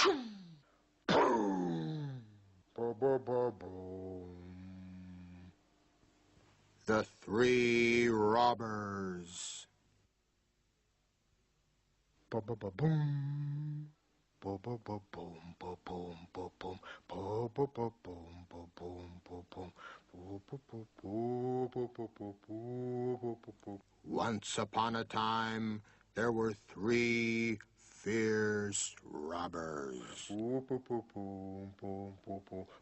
Boom! Boom! The Three Robbers. Boom! Boom! Boom! Boom! Boom! Boom! Boom! Once upon a time, there were three fierce robbers.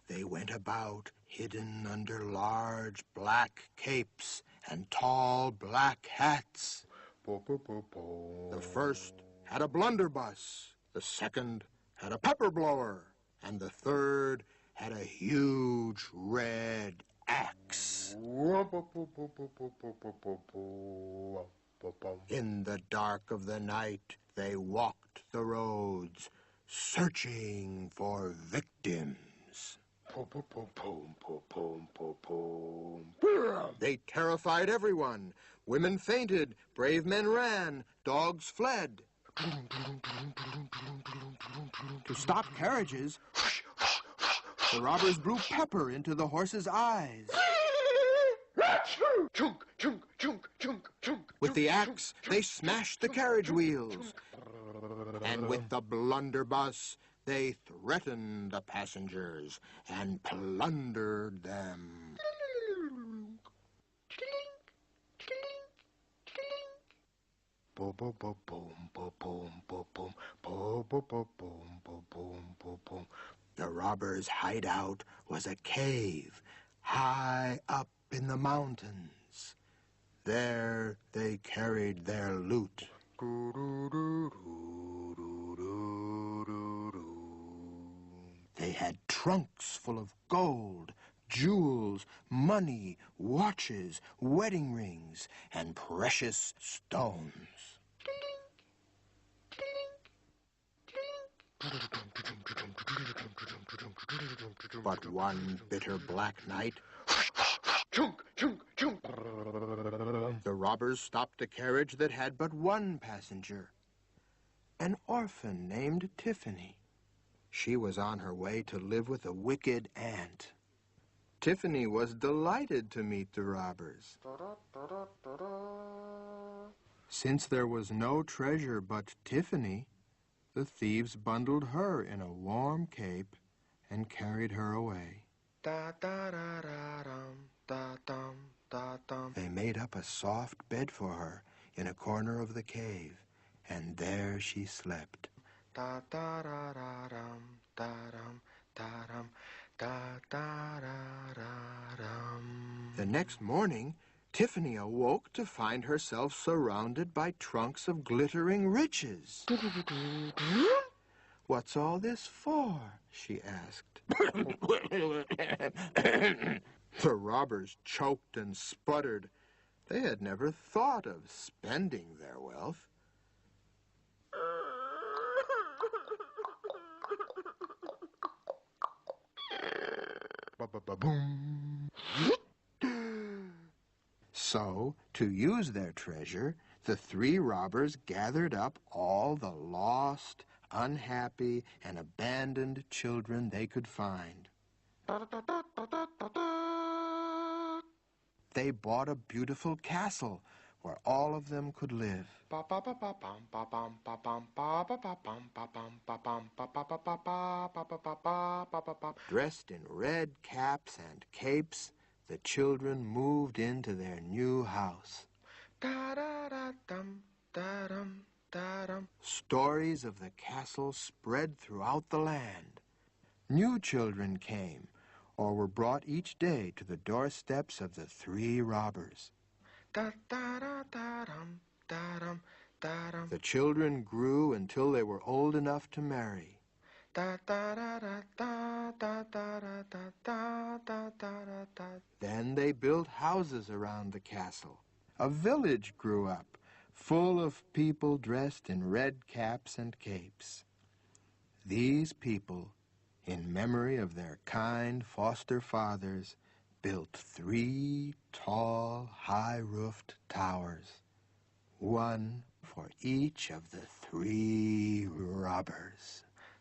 They went about hidden under large black capes and tall black hats. The first had a blunderbuss, the second had a pepper blower, and the third had a huge red axe. In the dark of the night, they walked the roads, searching for victims. They terrified everyone. Women fainted, brave men ran, dogs fled. To stop carriages, the robbers blew pepper into the horses' eyes. With the axe, they smashed the carriage wheels. And with the blunderbuss, they threatened the passengers and plundered them. Boom, boom, boom, boom, boom, boom, boom, boom, boom, boom, boom, boom, boom, boom, boom. The robbers' hideout was a cave high up in the mountains. There they carried their loot. They had trunks full of gold, jewels, money, watches, wedding rings, and precious stones. But one bitter black night, the robbers stopped a carriage that had but one passenger, an orphan named Tiffany. She was on her way to live with a wicked aunt. Tiffany was delighted to meet the robbers. Since there was no treasure but Tiffany, the thieves bundled her in a warm cape and carried her away. They made up a soft bed for her in a corner of the cave, and there she slept. The next morning, Tiffany awoke to find herself surrounded by trunks of glittering riches. "What's all this for?" she asked. The robbers choked and sputtered. They had never thought of spending their wealth. Ba-ba-ba-boom. So, to use their treasure, the three robbers gathered up all the lost, unhappy, and abandoned children they could find. They bought a beautiful castle where all of them could live. Dressed in red caps and capes, the children moved into their new house. Stories of the castle spread throughout the land. New children came, or were brought each day to the doorsteps of the three robbers. The children grew until they were old enough to marry. Then they built houses around the castle. A village grew up, full of people dressed in red caps and capes. These people, in memory of their kind foster fathers, built 3 tall, high-roofed towers, one for each of the 3 robbers.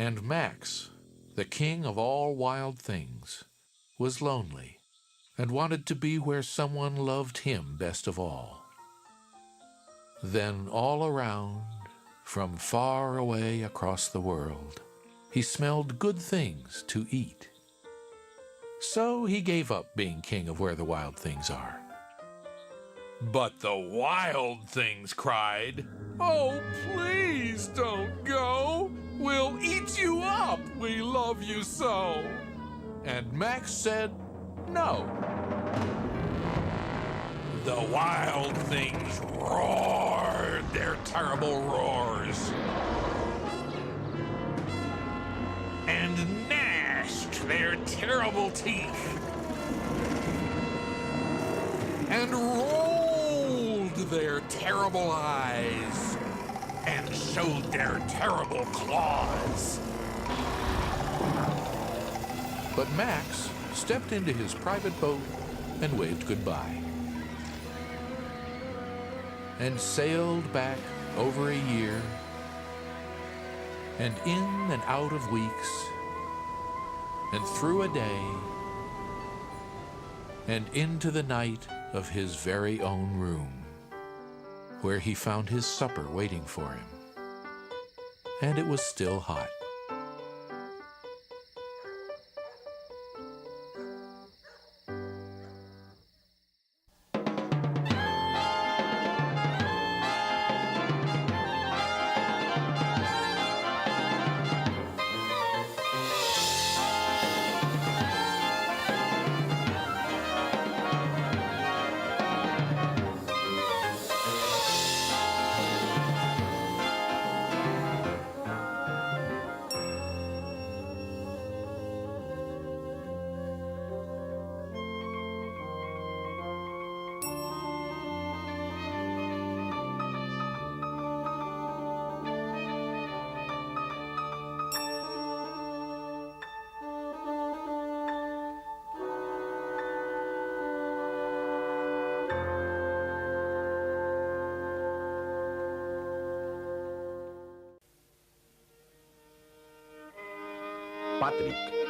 And Max, the king of all wild things, was lonely and wanted to be where someone loved him best of all. Then all around, from far away across the world, he smelled good things to eat. So he gave up being king of where the wild things are. But the wild things cried, "Oh, please don't go! We'll eat you up! We love you so!" And Max said, "No." The wild things roared their terrible roars and gnashed their terrible teeth and rolled their terrible eyes and showed their terrible claws. But Max stepped into his private boat and waved goodbye and sailed back over a year and in and out of weeks and through a day and into the night of his very own room, where he found his supper waiting for him, and it was still hot. Patrick.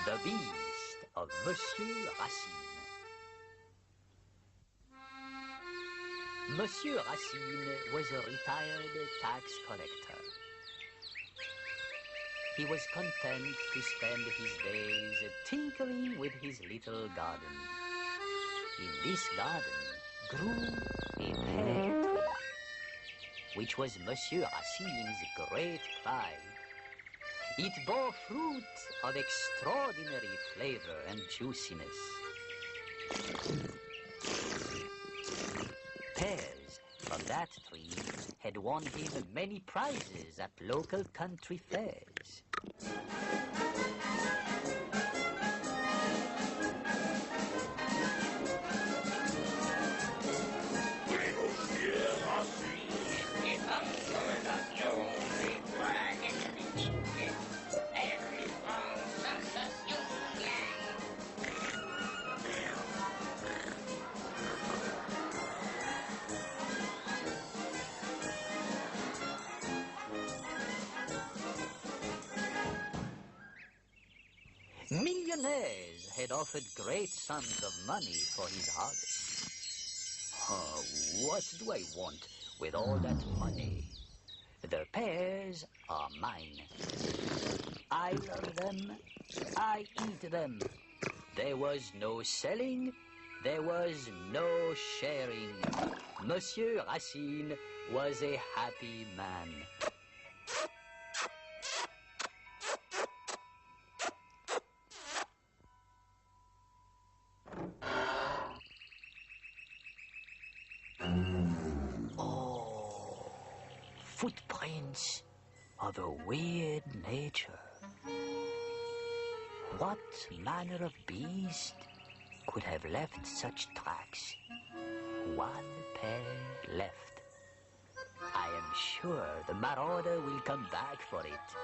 The Beast of Monsieur Racine. Monsieur Racine was a retired tax collector. He was content to spend his days tinkering with his little garden. In this garden grew a pear tree, which was Monsieur Racine's great pride. It bore fruit of extraordinary flavor and juiciness. Pears from that tree had won him many prizes at local country fairs. Millionaires had offered great sums of money for his harvest. What do I want with all that money? The pears are mine. I love them. I eat them. There was no selling. There was no sharing. Monsieur Racine was a happy man. Footprints of a weird nature. What manner of beast could have left such tracks? One pair left. I am sure the marauder will come back for it.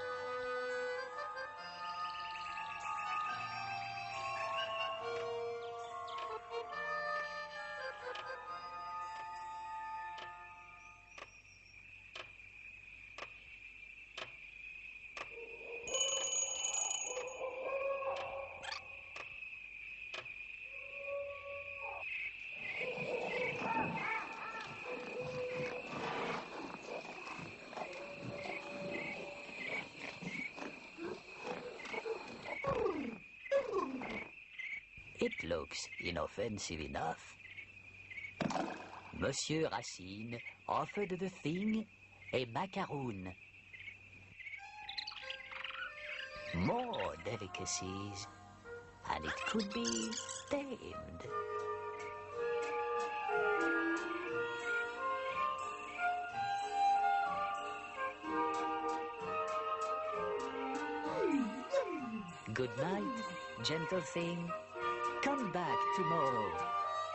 It looks inoffensive enough. Monsieur Racine offered the thing a macaroon. More delicacies, and it could be tamed. Good night, gentle thing. Come back tomorrow,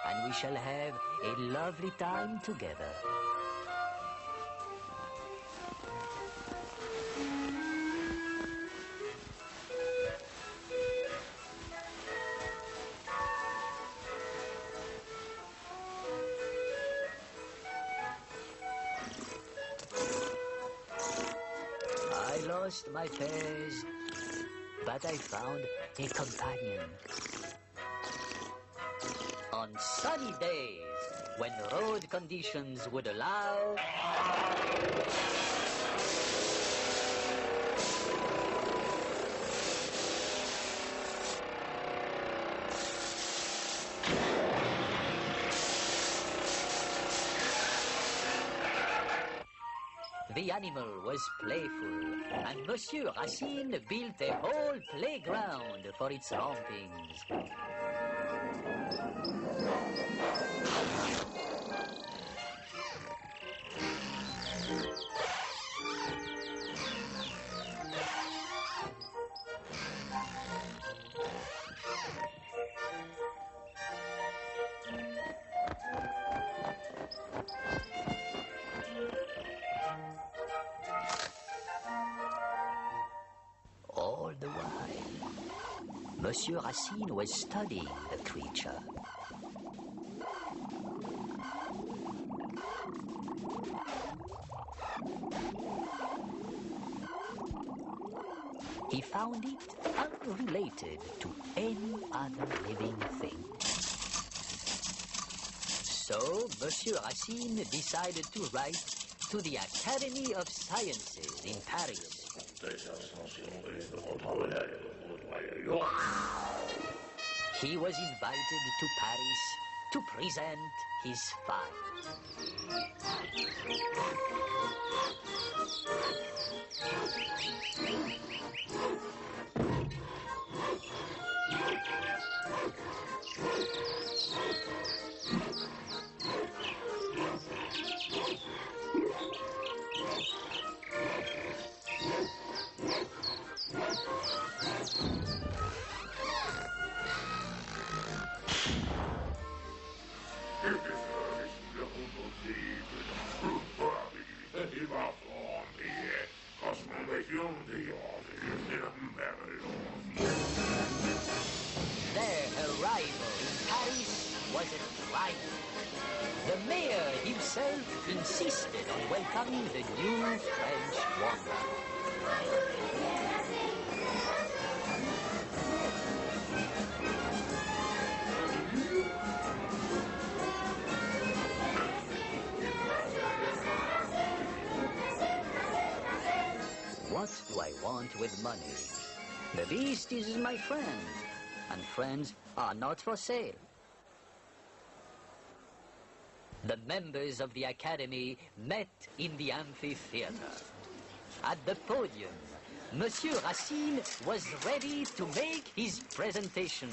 and we shall have a lovely time together. I lost lost my pears, but I found a companion. On sunny days, when road conditions would allow, the animal was playful, and Monsieur Racine built a whole playground for its rompings. All the while, Monsieur Racine was studying the creature. He found it unrelated to any other living thing. So, Monsieur Racine decided to write to the Academy of Sciences in Paris. He was invited to Paris to present his find. Their arrival in Paris was a triumph. The mayor himself insisted on welcoming the new French wanderer. What do I want with money? The beast is my friend, and friends are not for sale. The members of the Academy met in the amphitheater. At the podium, Monsieur Racine was ready to make his presentation.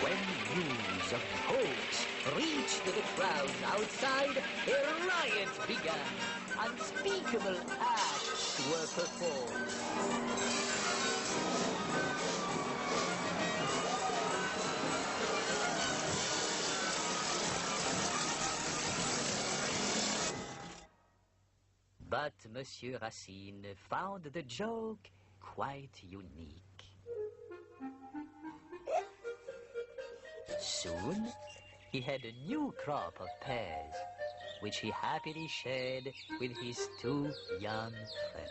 When news of hoax reached the crowds outside, a riot began. Unspeakable acts were performed. But Monsieur Racine found the joke quite unique. Soon, he had a new crop of pears, which he happily shared with his two young friends.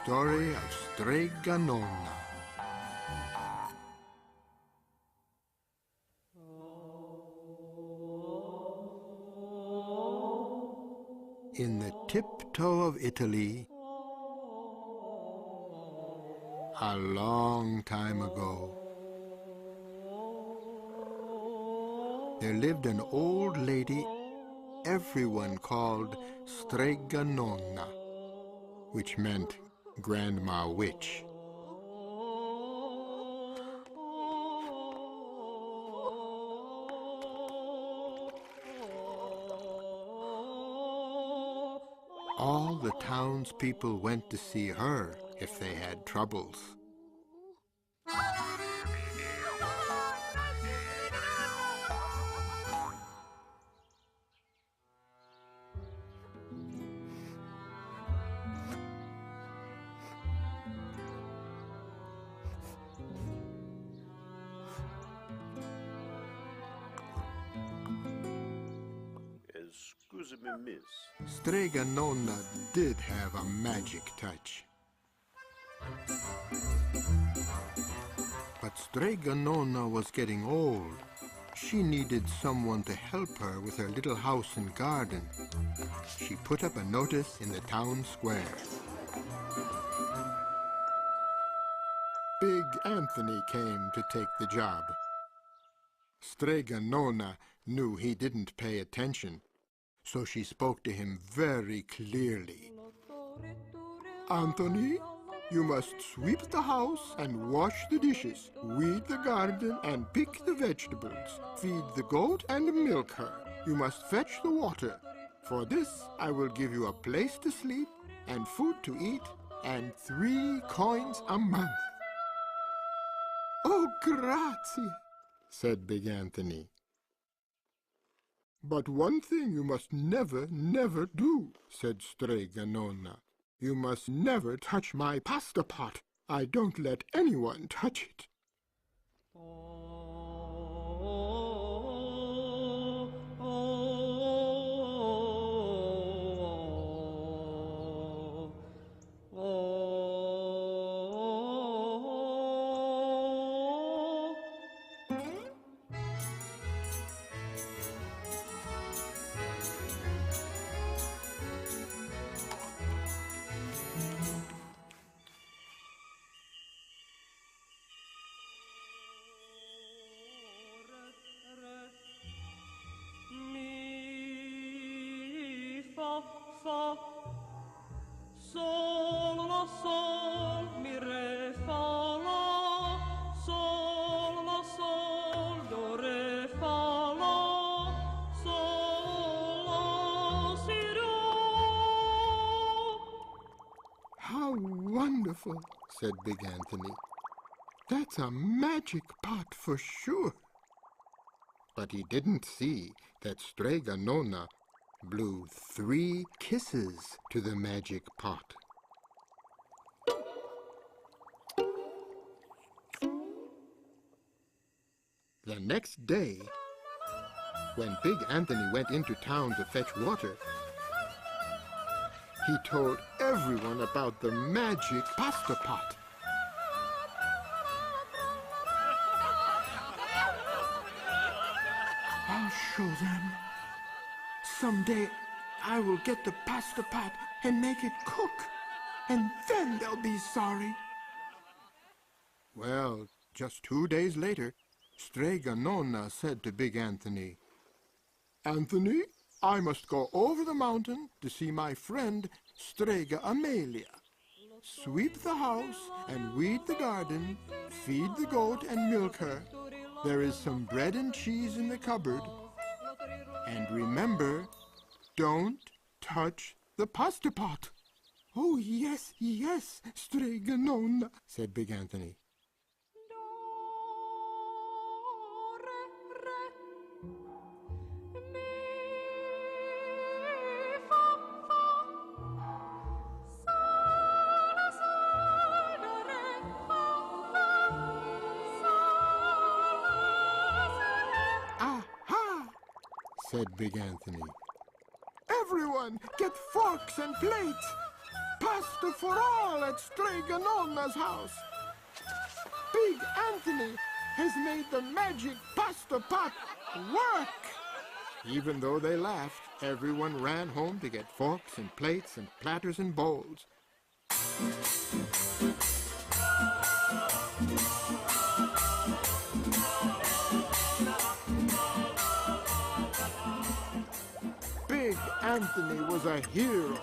story of Strega Nonna. In the tiptoe of Italy, a long time ago, there lived an old lady everyone called Strega Nonna, which meant Grandma Witch. All the townspeople went to see her if they had troubles. Excuse me, miss. Strega Nonna did have a magic touch. But Strega Nonna was getting old. She needed someone to help her with her little house and garden. She put up a notice in the town square. Big Anthony came to take the job. Strega Nonna knew he didn't pay attention, so she spoke to him very clearly. Anthony, you must sweep the house and wash the dishes, weed the garden and pick the vegetables, feed the goat and milk her. You must fetch the water. For this, I will give you a place to sleep and food to eat and 3 coins a month. Oh, grazie, said Big Anthony. But one thing you must never, never do, said Strega Nonna. You must never touch my pasta pot. I don't let anyone touch it. How wonderful, said Big Anthony. That's a magic pot for sure. But he didn't see that Strega Nonna blew 3 kisses to the magic pot. The next day, when Big Anthony went into town to fetch water, he told everyone about the magic pasta pot. I'll show them. Someday I will get the pasta pot and make it cook, and then they'll be sorry. Well, just 2 days later, Strega Nonna said to Big Anthony, Anthony, I must go over the mountain to see my friend Strega Amelia. Sweep the house and weed the garden, feed the goat and milk her. There is some bread and cheese in the cupboard. And remember, don't touch the pasta pot. Oh, yes, yes, Strega Nonna, said Big Anthony. Said Big Anthony. Everyone, get forks and plates. Pasta pasta for all at STREGA NONA's house. Big Anthony has made the magic pasta pot work. Even though they laughed, everyone ran home to get forks and plates and platters and bowls. Big Anthony was a hero.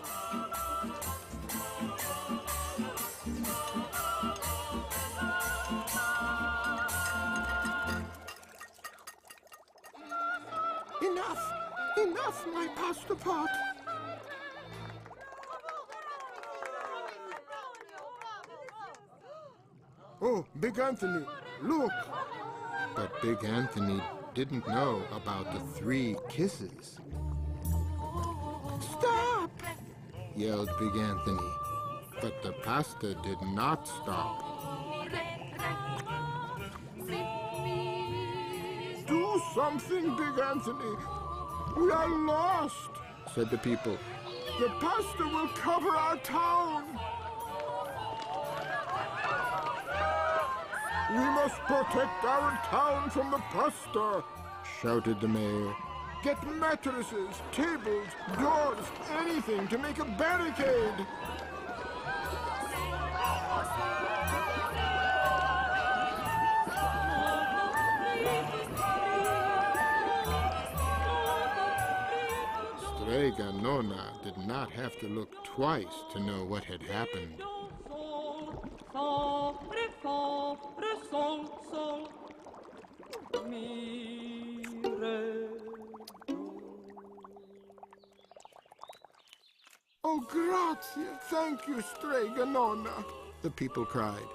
Enough! Enough, my pasta pot! Oh, Big Anthony, look! But Big Anthony didn't know about the 3 kisses. Stop! Yelled Big Anthony, but the pasta did not stop. Do something, Big Anthony! We are lost, said the people. The pasta will cover our town. We must protect our town from the pasta, shouted the mayor. Get mattresses, tables, doors, anything to make a barricade. STREGA NONA did not have to look twice to know what had happened. Oh, grazie, thank you, STREGA NONA, the people cried.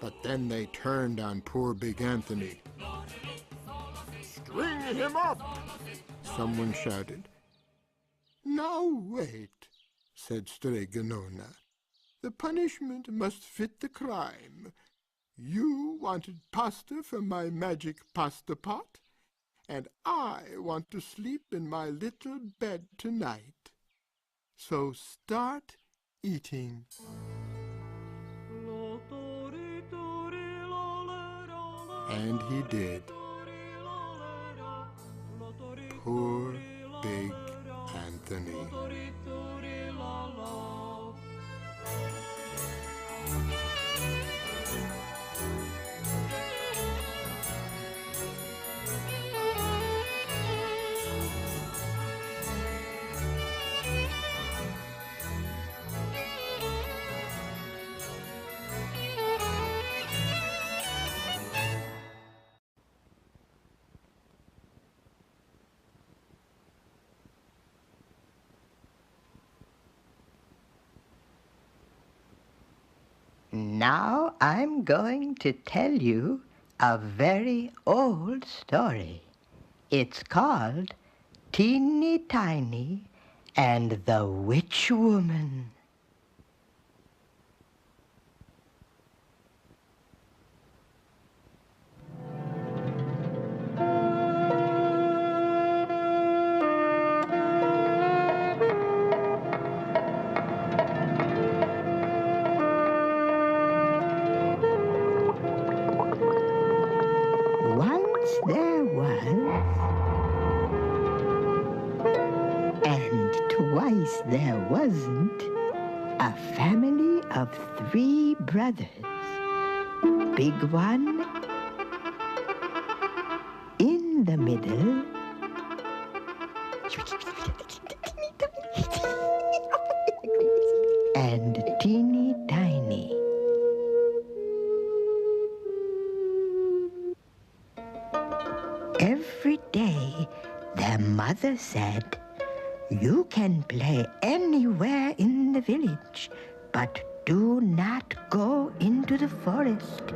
But then they turned on poor Big Anthony. String him up, someone shouted. Now wait, said STREGA NONA. The punishment must fit the crime. You wanted pasta from my magic pasta pot, and I want to sleep in my little bed tonight. So start eating. And he did. Poor Big Anthony. Now I'm going to tell you a very old story. It's called Teeny Tiny and the Witch Woman. There was, and twice there wasn't, a family of 3 brothers. Big one in the middle, and teeny tiny. Every day, their mother said, "You can play anywhere in the village, but do not go into the forest.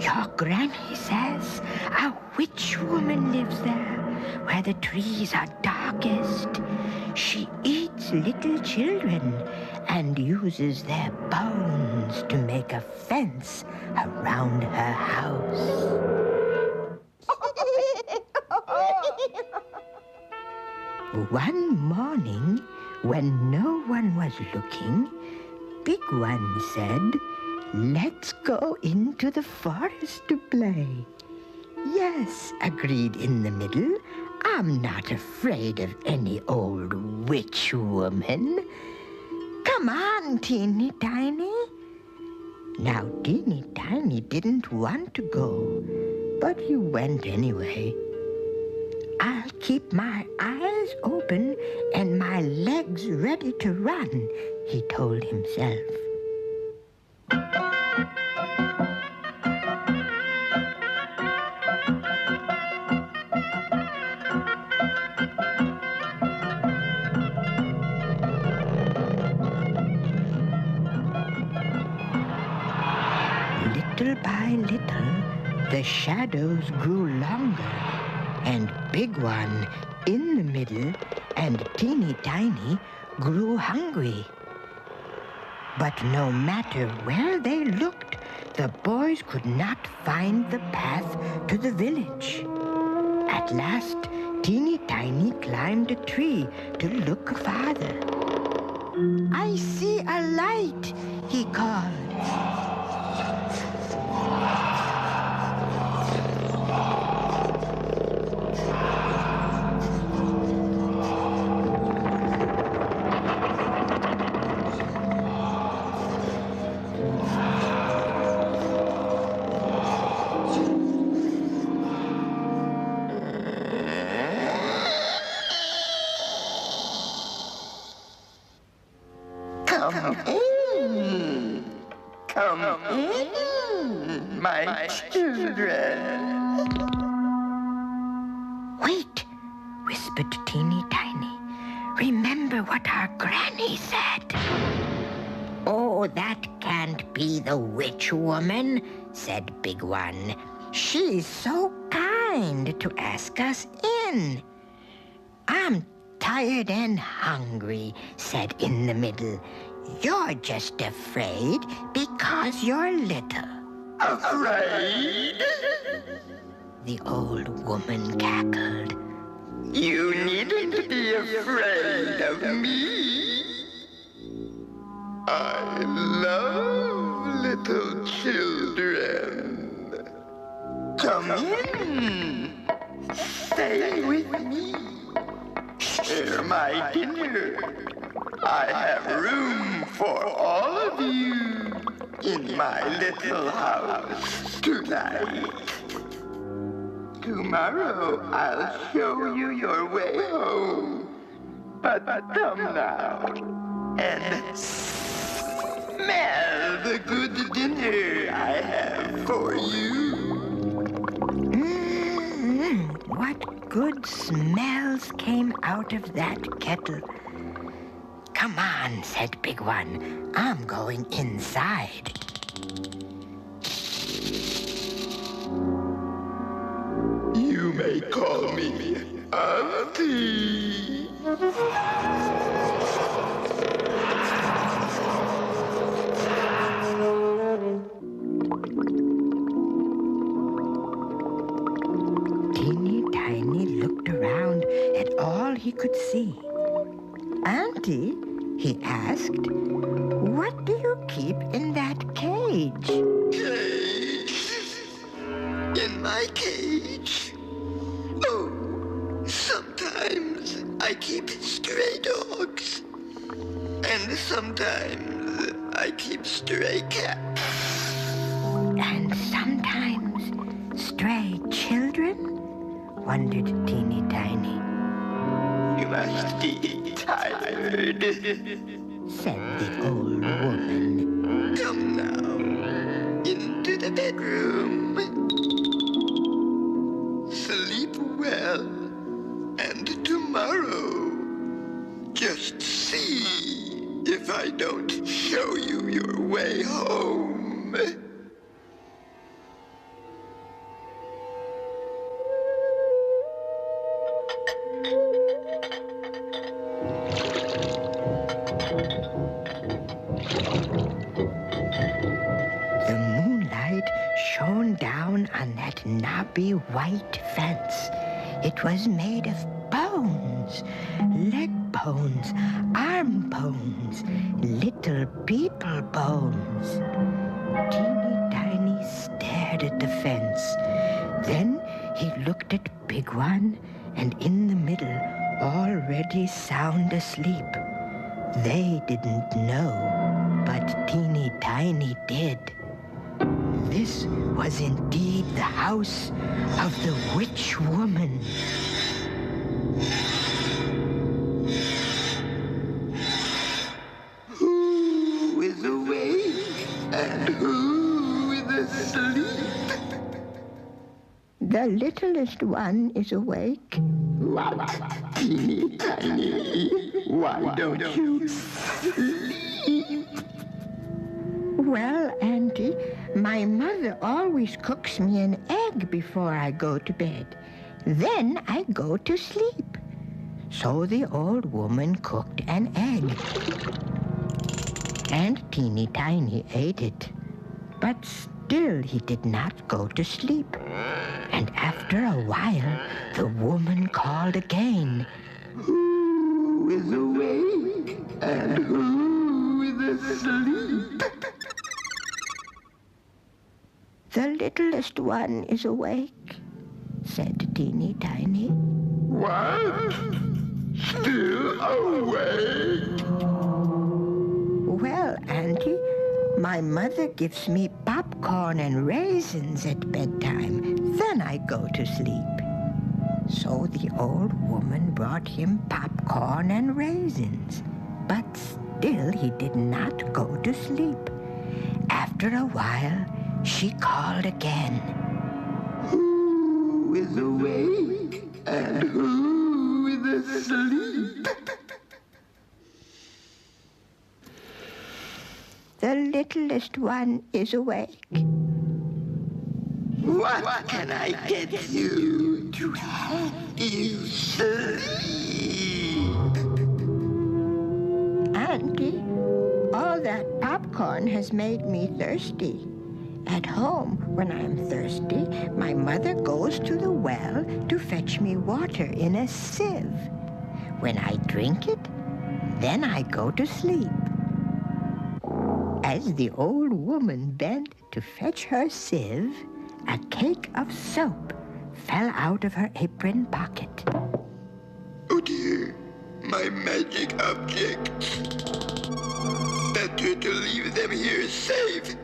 Your granny says a witch woman lives there, where the trees are darkest. She eats little children and uses their bones to make a fence around her house." One morning, when no one was looking, big one said, "Let's go into the forest to play." "Yes," agreed in the middle, "I'm not afraid of any old witch woman. Come on, Teeny Tiny." Now, Teeny Tiny didn't want to go, but he went anyway. "I'll keep my eyes open and my legs ready to run," he told himself. Little by little, the shadows grew longer, and Big One in the middle and Teeny Tiny grew hungry. But no matter where they looked, the boys could not find the path to the village. At last, Teeny Tiny climbed a tree to look farther. "I see a light," he called. Come in, my children." "Wait," whispered Teeny Tiny. "Remember what our granny said." "Oh, that can't be the witch woman," said Big One. "She's so kind to ask us in." "I'm tired and hungry," said in the middle. "You're just afraid because you're little." "Afraid?" The old woman cackled. "You needn't be afraid of me. I love little children. Come in. Stay with me. Share my dinner. I have room for all of you in my little house tonight. Tomorrow I'll show you your way home. But come now and smell the good dinner I have for you." What good smells came out of that kettle. "Come on," said Big One. "I'm going inside." You may call me Auntie. Teeny Tiny looked around at all he could see. "Auntie," he asked, "what do you keep in that cage?" Cage? In my cage? Oh, sometimes I keep stray dogs. And sometimes I keep stray cats. "And sometimes stray children?" wondered Teeny Tiny. You must be tired, said the old woman. "Come now, into the bedroom. Sleep well, and tomorrow, just see if I don't show you your way home." The moonlight shone down on that knobby white fence. It was made of bones, leg bones, arm bones, little little people bones. Teeny Tiny stared at the fence. Then he looked at Big One, and in the middle, already sound asleep. They didn't know, but Teeny Tiny did. This was indeed the house of the witch woman. Who is awake and who is asleep? The littlest one is awake. What? Teeny Tiny, why don't you sleep? Well, Auntie, my mother always cooks me an egg before I go to bed. Then I go to sleep. So the old woman cooked an egg. And Teeny Tiny ate it. But still he did not go to sleep. And after a while, the woman called again. Who is awake and who is asleep? The littlest one is awake, said Teeny Tiny. What? Still awake? Well, Auntie, my mother gives me popcorn and raisins at bedtime. Then I go to sleep. So the old woman brought him popcorn and raisins. But still he did not go to sleep. After a while, she called again. Who is awake and who is asleep? The littlest one is awake. What can I get you to help you sleep? Auntie, all that popcorn has made me thirsty. At home, when I'm thirsty, my mother goes to the well to fetch me water in a sieve. When I drink it, then I go to sleep. As the old woman bent to fetch her sieve, a cake of soap fell out of her apron pocket. Oh dear, my magic objects. Better to leave them here safe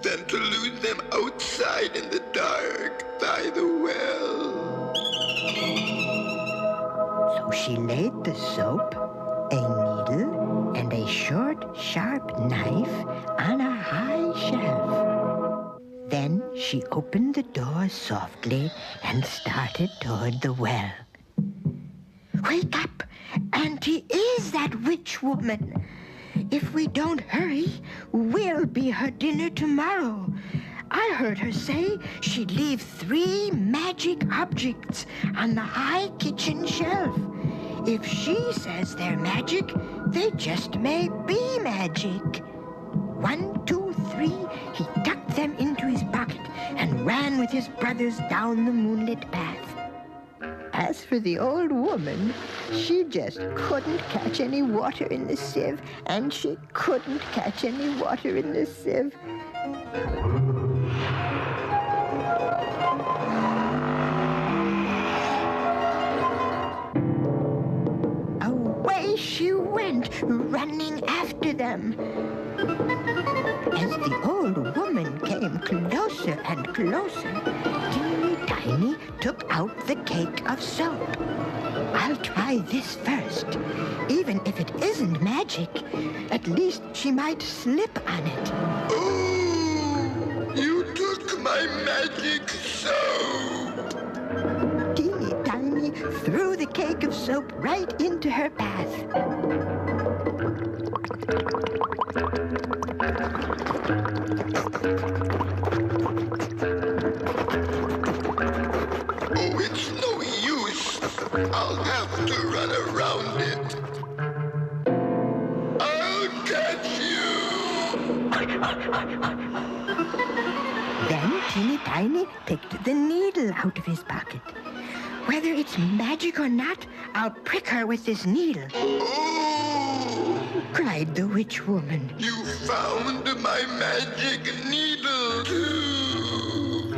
than to lose them outside in the dark by the well. So she laid the soap, a needle, and a short, sharp knife on a high shelf. Then she opened the door softly and started toward the well. Wake up! Auntie is that witch woman. If we don't hurry, we'll be her dinner tomorrow. I heard her say she'd leave 3 magic objects on the high kitchen shelf. If she says they're magic, they just may be magic. 1, 2, 3, he tucked them into his pocket and ran with his brothers down the moonlit path. As for the old woman, she just couldn't catch any water in the sieve, and she couldn't catch any water in the sieve. Away she went, running after them. As the old woman came closer and closer, Teeny Tiny took out the cake of soap. I'll try this first. Even if it isn't magic, at least she might slip on it. Oh, you took my magic soap. Teeny Tiny threw the cake of soap right into her path. Oh, it's no use. I'll have to run around it. I'll catch you. Then Teeny Tiny picked the needle out of his pocket. Whether it's magic or not, I'll prick her with this needle. Oh, cried the witch woman. You found my magic needle, too.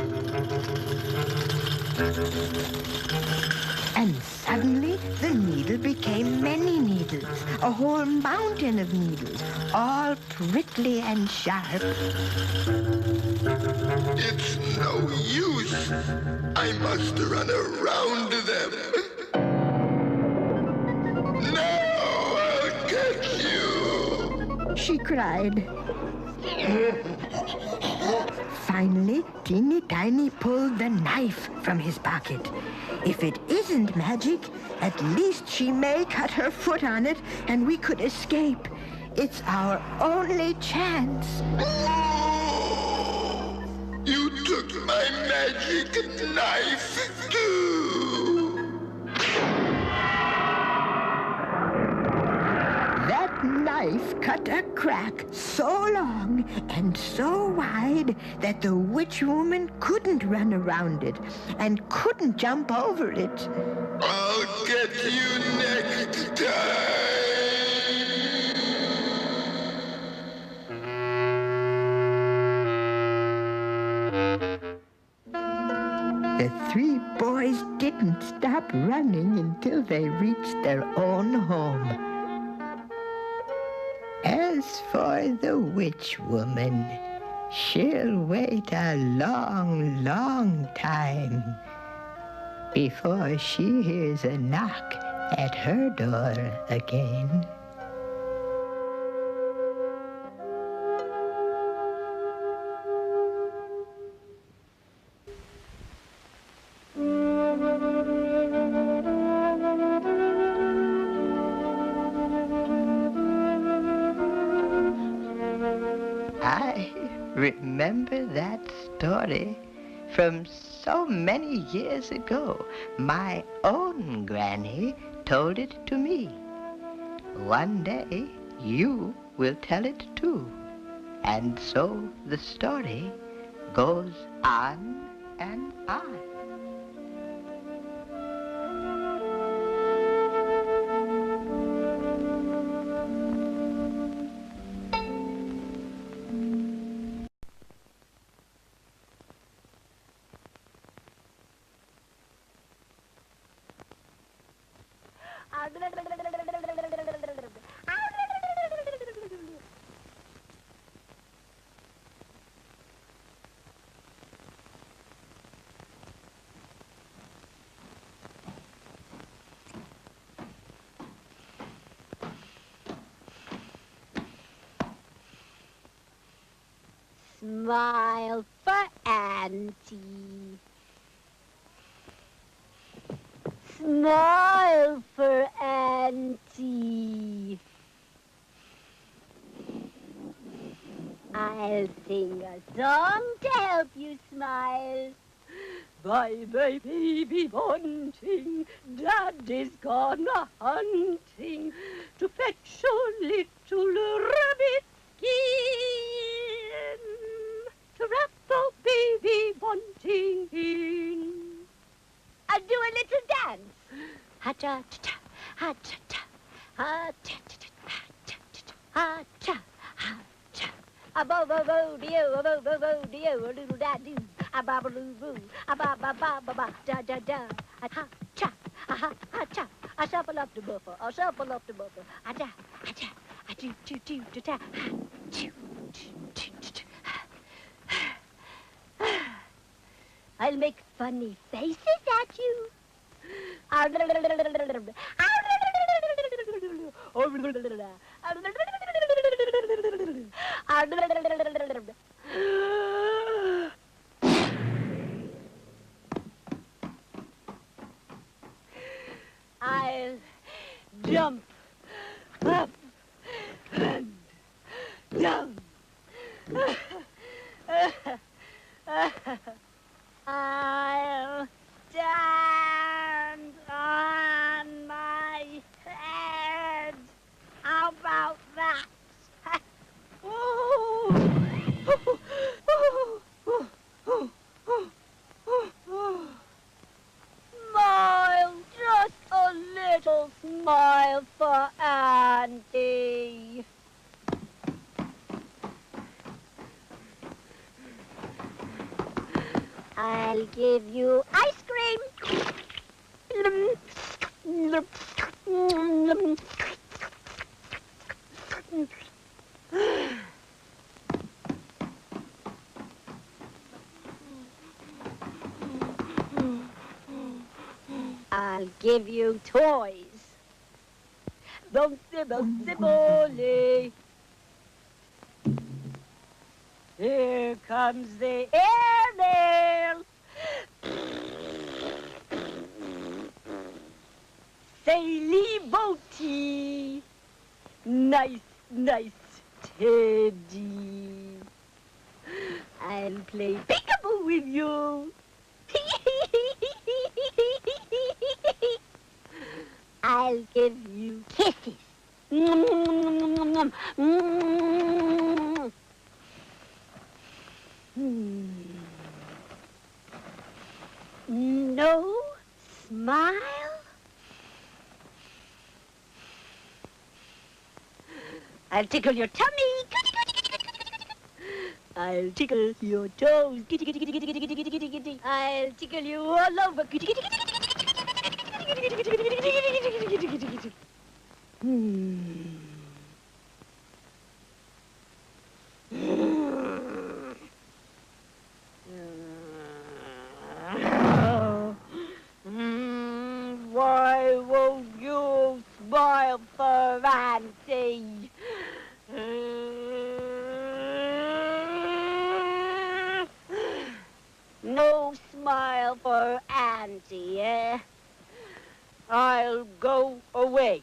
And suddenly the needle became many needles, a whole mountain of needles, all prickly and sharp. It's no use. I must run around them. No, I'll catch you, She cried. Finally, Teeny Tiny pulled the knife from his pocket. If it isn't magic, at least she may cut her foot on it and we could escape. It's our only chance. You took my magic knife, too. That knife cut a crack so long and so wide that the witch woman couldn't run around it and couldn't jump over it. I'll get you next time. The three boys didn't stop running until they reached their own home. As for the witch woman, she'll wait a long, long time before she hears a knock at her door again. I remember that story from so many years ago. My own granny told it to me. One day you will tell it too. And so the story goes on and on. Smile for Auntie. Smile for Auntie. I'll sing a song to help you smile. Bye, bye, baby bunting. Daddy's gone a-hunting to fetch a little rabbit skin to wrap the baby bunting in. I'll do a little dance. Ha-cha-cha-cha, ha-cha-cha, ha-cha-cha-cha, ha-cha-cha-cha, ha-cha, ha-cha. A-bo-bo-bo-dee-o, a-bo-bo-bo-dee-o, a little da-doo. A-ba-ba-loo-boo, a-ba-ba-ba-ba-ba, da-da-da. Ha-cha, ha-ha-cha. I shuffle up the buffer, I shuffle up the buffer. A-da, a-cha, a-choo-choo-choo-cha-cha. Ha-choo-choo-choo-choo. I'll make funny faces at you. I'll jump up and down. I'll stand on my head. How about that? Oh. I'll give you ice cream. I'll give you toys. Bouncy, bouncy, bowly. Here comes the airmail. Saily boaty. Nice, nice Teddy. I'll play peekaboo with you. I'll give you kisses. No smile? I'll tickle your tummy. I'll tickle your toes. I'll tickle you all over. Why won't you smile for Auntie? No smile for Auntie, eh? I'll go away,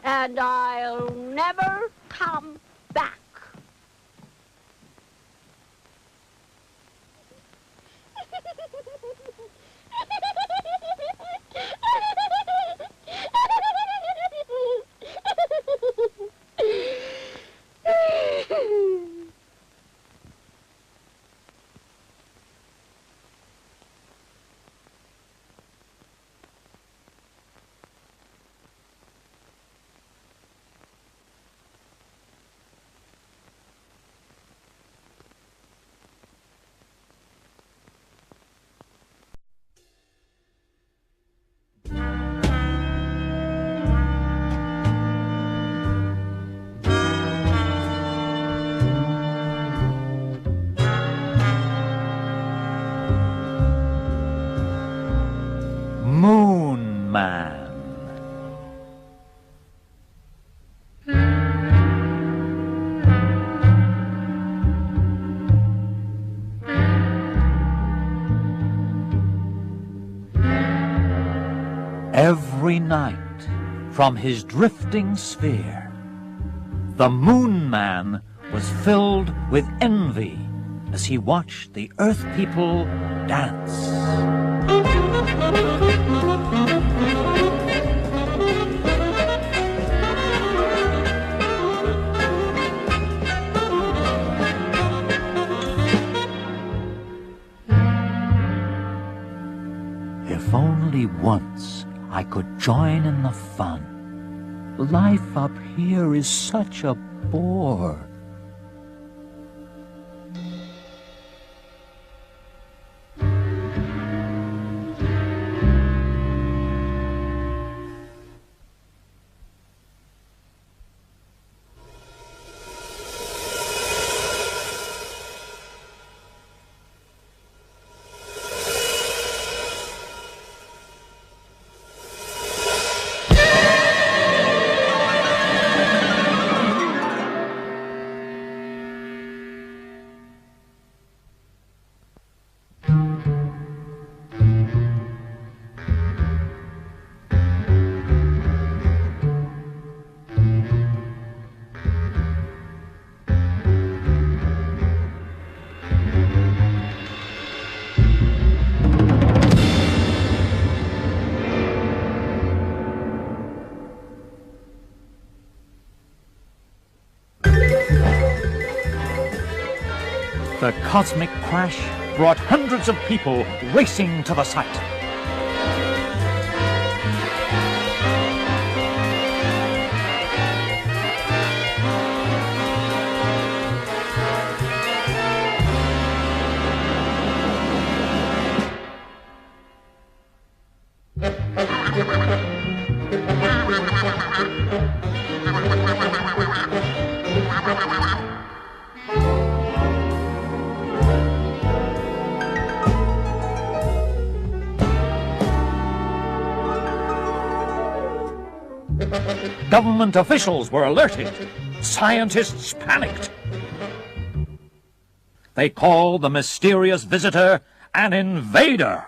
and I'll never come back. Moon Man. Every night, from his drifting sphere, the Moon Man was filled with envy as he watched the Earth people dance. If only once I could join in the fun. Life up here is such a bore. The cosmic crash brought hundreds of people racing to the site. Government officials were alerted. Scientists panicked. They called the mysterious visitor an invader.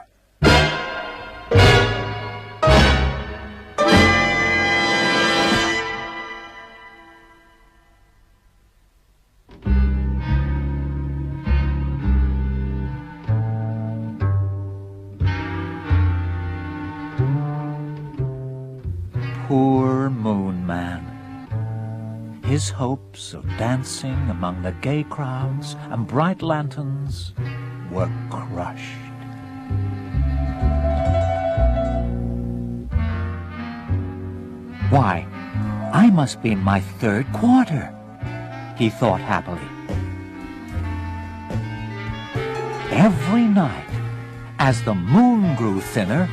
Poor Moon Man. His hopes of dancing among the gay crowds and bright lanterns were crushed. Why, I must be in my third quarter, he thought happily. Every night, as the moon grew thinner,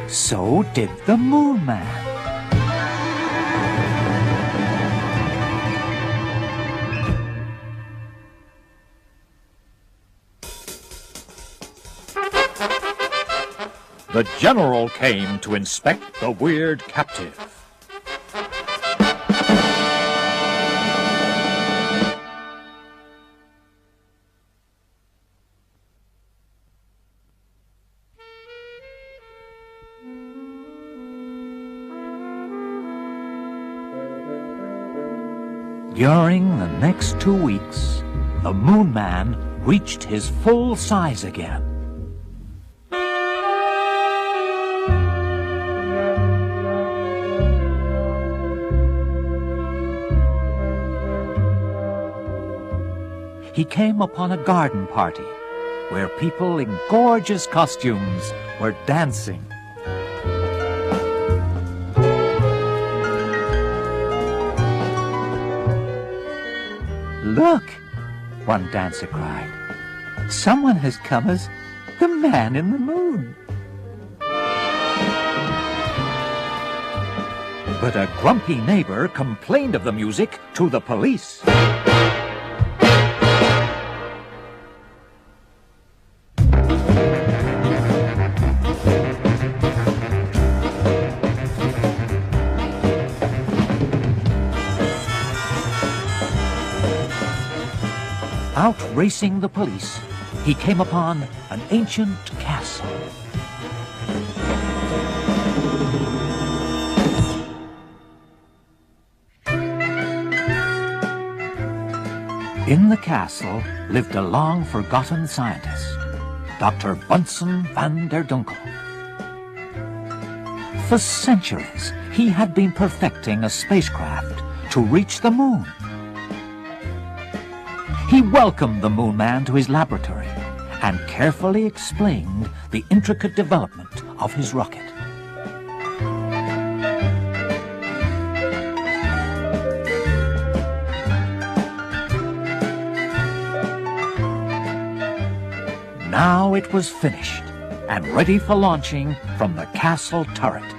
so did the Moon Man. The general came to inspect the weird captive. During the next 2 weeks, the Moon Man reached his full size again. He came upon a garden party where people in gorgeous costumes were dancing. Look, one dancer cried. Someone has come as the man in the moon. But a grumpy neighbor complained of the music to the police. Out racing the police, he came upon an ancient castle. In the castle lived a long-forgotten scientist, Dr. Bunsen van der Dunkel. For centuries, he had been perfecting a spacecraft to reach the moon. He welcomed the Moon Man to his laboratory and carefully explained the intricate development of his rocket. Now it was finished and ready for launching from the castle turret.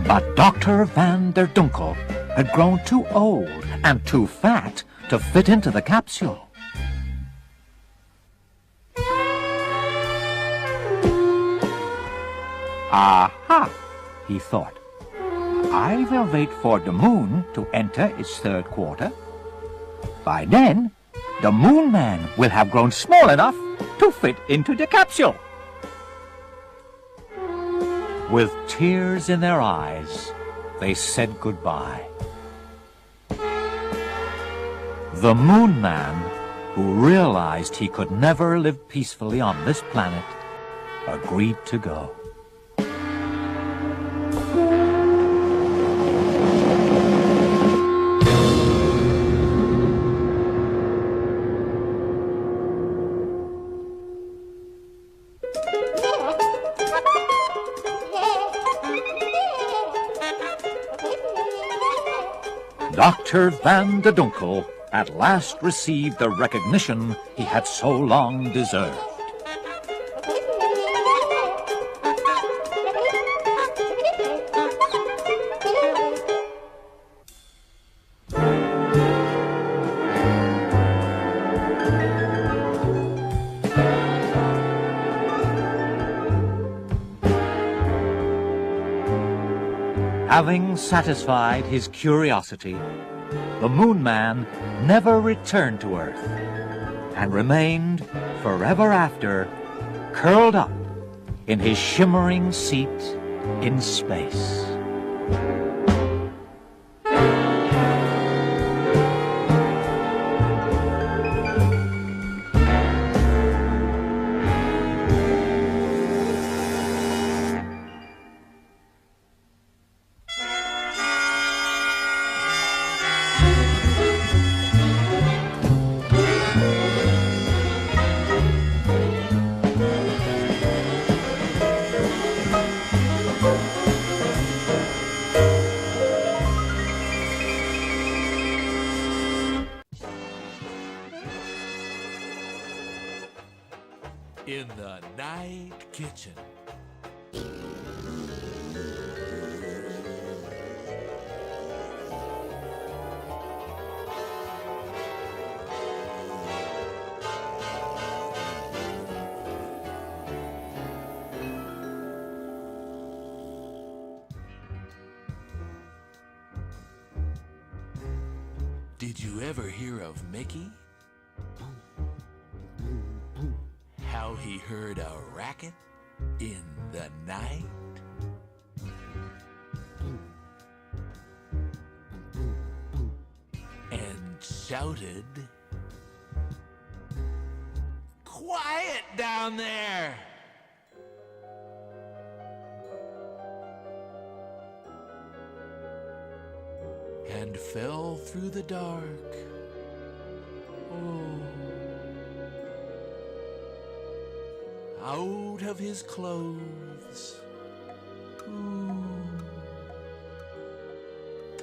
But Dr. van der Dunkel had grown too old and too fat to fit into the capsule. Aha, he thought. I will wait for the moon to enter its third quarter. By then, the Moon Man will have grown small enough to fit into the capsule. With tears in their eyes, they said goodbye. The Moon Man, who realized he could never live peacefully on this planet, agreed to go. Dr. van der Dunkel at last received the recognition he had so long deserved. Having satisfied his curiosity, the Moon Man never returned to Earth and remained forever after curled up in his shimmering seat in space. In the night kitchen. Did you ever hear of Mickey? How he heard a racket in the night? And shouted, "Quiet down there!" And fell through the dark. Oh. Out of his clothes. Ooh.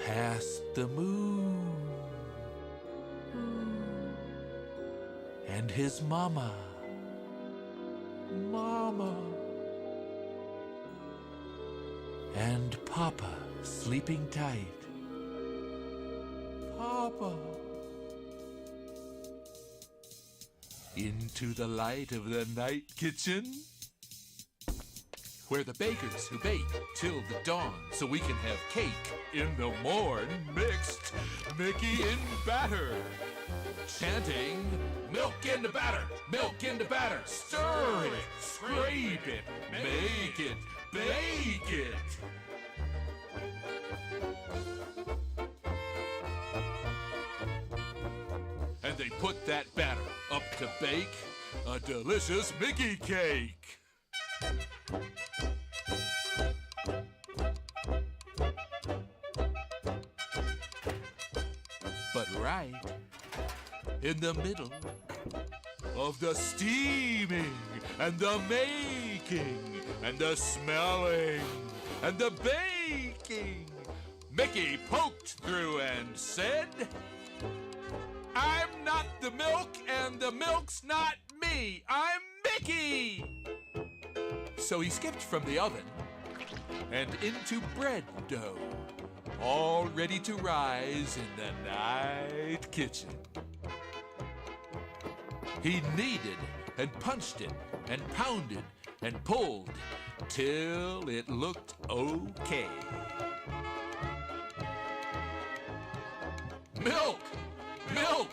Past the moon. Ooh. And his mama. Mama. And Papa sleeping tight. Papa. Into the light of the night kitchen, where the bakers who bake till the dawn, so we can have cake in the morn, mixed Mickey in batter, chanting, "Milk in the batter, milk in the batter, stir it, scrape it, make it, bake it." And they put that batter up to bake a delicious Mickey cake. But right in the middle of the steaming and the making and the smelling and the baking, Mickey poked through and said, "I'm not the milk, and the milk's not me. I'm Mickey!" So he skipped from the oven and into bread dough, all ready to rise in the night kitchen. He kneaded and punched it and pounded and pulled till it looked okay. Milk! Milk!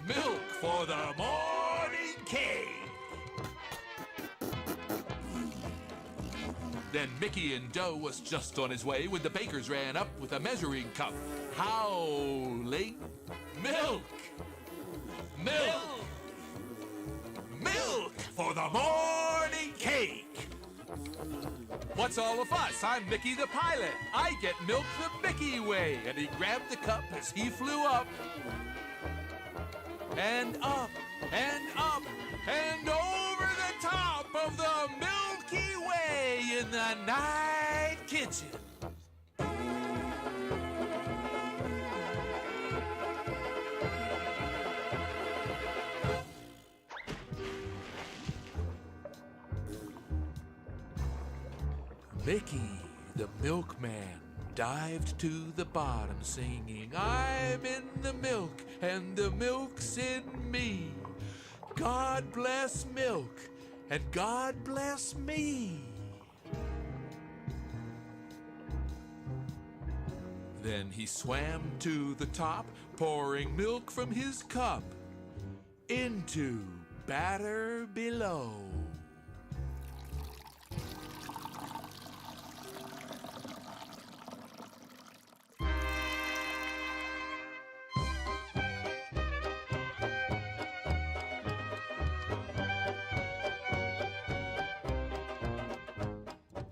Milk for the morning cake! Then Mickey in dough was just on his way when the bakers ran up with a measuring cup, howling, "Milk! Milk! Milk for the morning cake!" "What's all of us? I'm Mickey the pilot. I get milk the Mickey way." And he grabbed the cup as he flew up. And up, and up, and over the top of the Milky Way in the night kitchen. Mickey, the milkman, dived to the bottom singing, "I'm in the milk and the milk's in me. God bless milk, and God bless me. Then he swam to the top, pouring milk from his cup into batter below.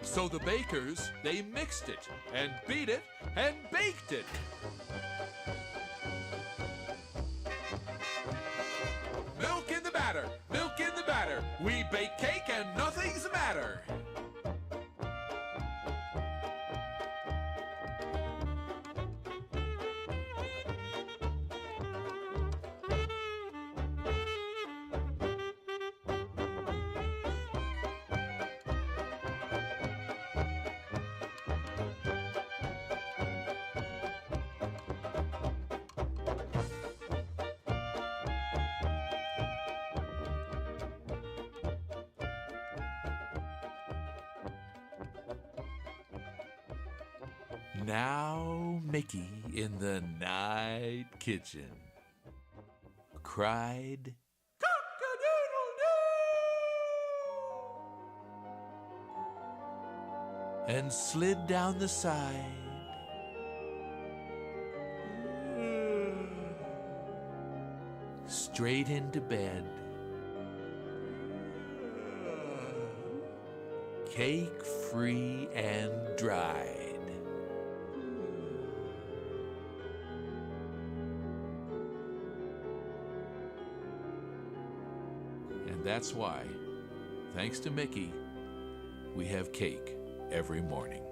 So the bakers, they mixed it and beat it and baked it. Milk in the batter, milk in the batter. We bake cake and nothing's the matter. Now Mickey in the night kitchen cried, "Cock-a-doodle-doo!" and slid down the side. Straight into bed. Cake free and dried. And that's why, thanks to Mickey, we have cake every morning.